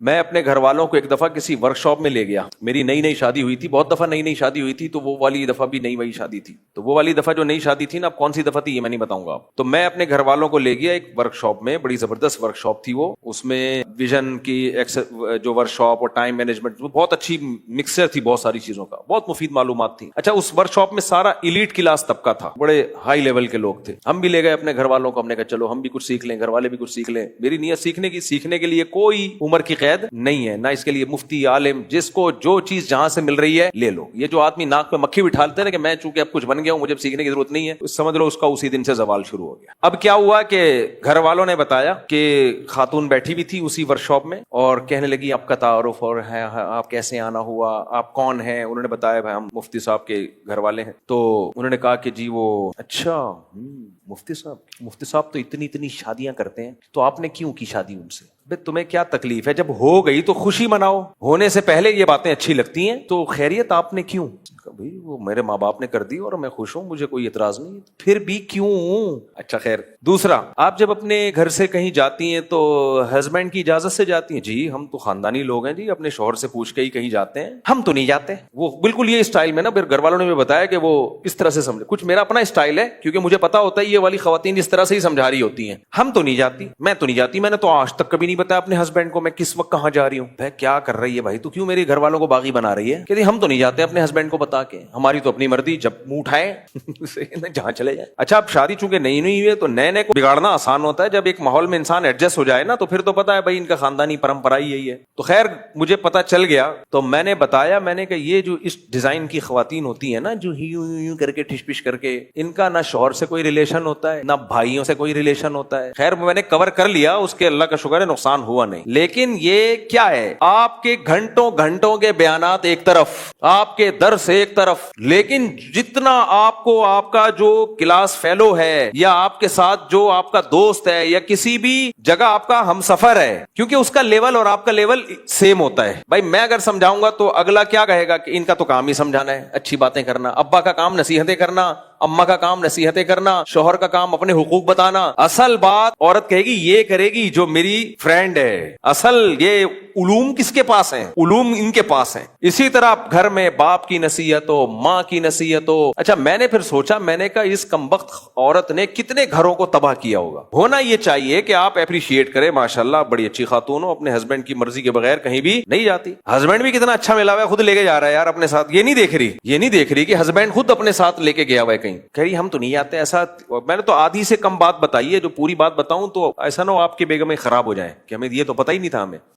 میں اپنے گھر والوں کو ایک دفعہ کسی ورکشاپ میں لے گیا. میری نئی نئی شادی ہوئی تھی, بہت دفعہ نئی نئی شادی ہوئی تھی, تو وہ والی دفعہ بھی نئی وہی شادی تھی. تو وہ والی دفعہ جو نئی شادی تھی نا, اب کون سی دفعہ تھی یہ میں نہیں بتاؤں گا. تو میں اپنے گھر والوں کو لے گیا ایک ورکشاپ میں, بڑی زبردست ورکشاپ تھی وہ. اس میں ویژن کی جو ورکشاپ اور ٹائم مینجمنٹ, بہت اچھی مکسچر تھی بہت ساری چیزوں کا, بہت مفید معلومات تھی. اچھا, اس ورکشاپ میں سارا ایلیٹ کلاس طبقہ تھا, بڑے ہائی لیول کے لوگ تھے. ہم بھی لے گئے اپنے گھر والوں کو, ہم نے کہا چلو ہم بھی کچھ سیکھ لیں, گھر والے بھی کچھ سیکھ لیں. میری نیت سیکھنے کے لیے کوئی عمر کی قید نہیں ہے, نہ اس کے لیے مفتی عالم, جس کو جو چیز جہاں سے مل رہی ہے لے لو. یہ جو آدمی ناک پہ مکھی بٹھالتے ہیں نا کہ میں چونکہ اب کچھ بن گیا ہوں مجھے سیکھنے کی ضرورت نہیں ہے, سمجھ لو اس کا اسی دن سے زوال شروع ہو گیا. اب کیا ہوا کہ گھر والوں نے بتایا کہ خاتون بیٹھی بھی تھی اسی ورکشاپ میں اور کہنے لگی آپ کا تعارف اور ہے, آپ کیسے آنا ہوا, آپ کون ہیں. انہوں نے بتایا بھائی ہم مفتی صاحب کے گھر والے ہیں. تو انہوں نے کہا کہ جی وہ اچھا مفتی صاحب تو اتنی شادیاں کرتے ہیں, تو آپ نے کیوں کی شادی ان سے؟ تمہیں کیا تکلیف ہے, جب ہو گئی تو خوشی مناؤ, ہونے سے پہلے یہ باتیں اچھی لگتی ہیں, تو خیریت آپ نے کیوں؟ بھائی وہ میرے ماں باپ نے کر دی اور میں خوش ہوں, مجھے کوئی اعتراض نہیں, پھر بھی کیوں؟ اچھا خیر. دوسرا, آپ جب اپنے گھر سے کہیں جاتی ہیں تو ہسبینڈ کی اجازت سے جاتی ہیں؟ جی ہم تو خاندانی لوگ ہیں جی, اپنے شوہر سے پوچھ کے ہی کہیں جاتے ہیں, ہم تو نہیں جاتے. وہ بالکل یہ اسٹائل میں نا, پھر گھر والوں نے بھی بتایا کہ وہ اس طرح سے سمجھے, کچھ میرا اپنا اسٹائل ہے کیونکہ مجھے پتا ہوتا ہے یہ والی خواتین اس طرح سے ہی سمجھا رہی ہوتی ہیں, ہم تو نہیں جاتی, میں تو نہیں جاتی, میں نے تو آج تک کبھی نہیں بتایا اپنے ہسبینڈ کو میں کس وقت کہاں جا رہی ہوں. بھائی کیا کر رہی ہے بھائی, تو کیوں میرے گھر والوں کو باغی بنا رہی ہے؟ کہ ہم تو نہیں جاتے اپنے ہسبینڈ کو بتا کے, ہماری تو اپنی مرضی, جب منہ اٹھائے جہاں چلے جائیں. اچھا, اب شادی چونکہ نئی نہیں ہوئی ہے تو نئے کو بگاڑنا آسان ہوتا ہے, جب ایک ماحول میں انسان ایڈجسٹ ہو جائے نا تو پھر تو پتا ہے بھائی ان کا خاندانی پرمپرا ہی یہی ہے. تو خیر مجھے پتا چل گیا, تو میں نے بتایا, میں نے کہا یہ جو اس ڈیزائن کی خواتین ہوتی ہیں نا, جو یوں کر کے ٹھش پش کر کے, ان کا نہ شوہر سے کوئی ریلیشن ہوتا ہے نہ بھائیوں سے کوئی ریلیشن ہوتا ہے. خیر میں نے کور کر لیا, اس کے اللہ کا شکر ہے نقصان ہوا نہیں. لیکن یہ کیا ہے, آپ کے گھنٹوں کے بیانات ایک طرف, آپ کے درس ایک طرف, لیکن جتنا آپ کو آپ کا جو کلاس فیلو ہے یا آپ کے ساتھ جو آپ کا دوست ہے یا کسی بھی جگہ آپ کا ہم سفر ہے, کیونکہ اس کا لیول اور آپ کا لیول سیم ہوتا ہے. بھائی میں اگر سمجھاؤں گا تو اگلا کیا کہے گا کہ ان کا تو کام ہی سمجھانا ہے, اچھی باتیں کرنا, ابا کا کام نصیحتیں کرنا, اماں کا کام نصیحتیں کرنا, شوہر کا کام اپنے حقوق بتانا. اصل بات عورت کہے گی یہ کرے گی جو میری فرینڈ ہے, اصل یہ علوم کس کے پاس ہیں, علوم ان کے پاس ہیں. اسی طرح گھر میں باپ کی نصیحت ہو, ماں کی نصیحت ہو. اچھا میں نے پھر سوچا, میں نے کہا اس کمبخت عورت نے کتنے گھروں کو تباہ کیا ہوگا. ہونا یہ چاہیے کہ آپ اپریشیٹ کریں, ماشاءاللہ بڑی اچھی خاتون ہو, اپنے ہسبینڈ کی مرضی کے بغیر کہیں بھی نہیں جاتی. ہسبینڈ بھی کتنا اچھا ملا ہوا ہے, خود لے کے جا رہا ہے یار اپنے ساتھ, یہ نہیں دیکھ رہی کہ ہسبینڈ خود اپنے ساتھ لے کے گیا ہوا ہے کہیں. کہہ رہی ہم تو نہیں آتے. ایسا میں نے تو آدھی سے کم بات بتائی ہے, جو پوری بات بتاؤں تو ایسا نہ ہو آپ کی بیگمیں خراب ہو جائیں کہ ہمیں یہ تو پتہ ہی نہیں تھا ہمیں.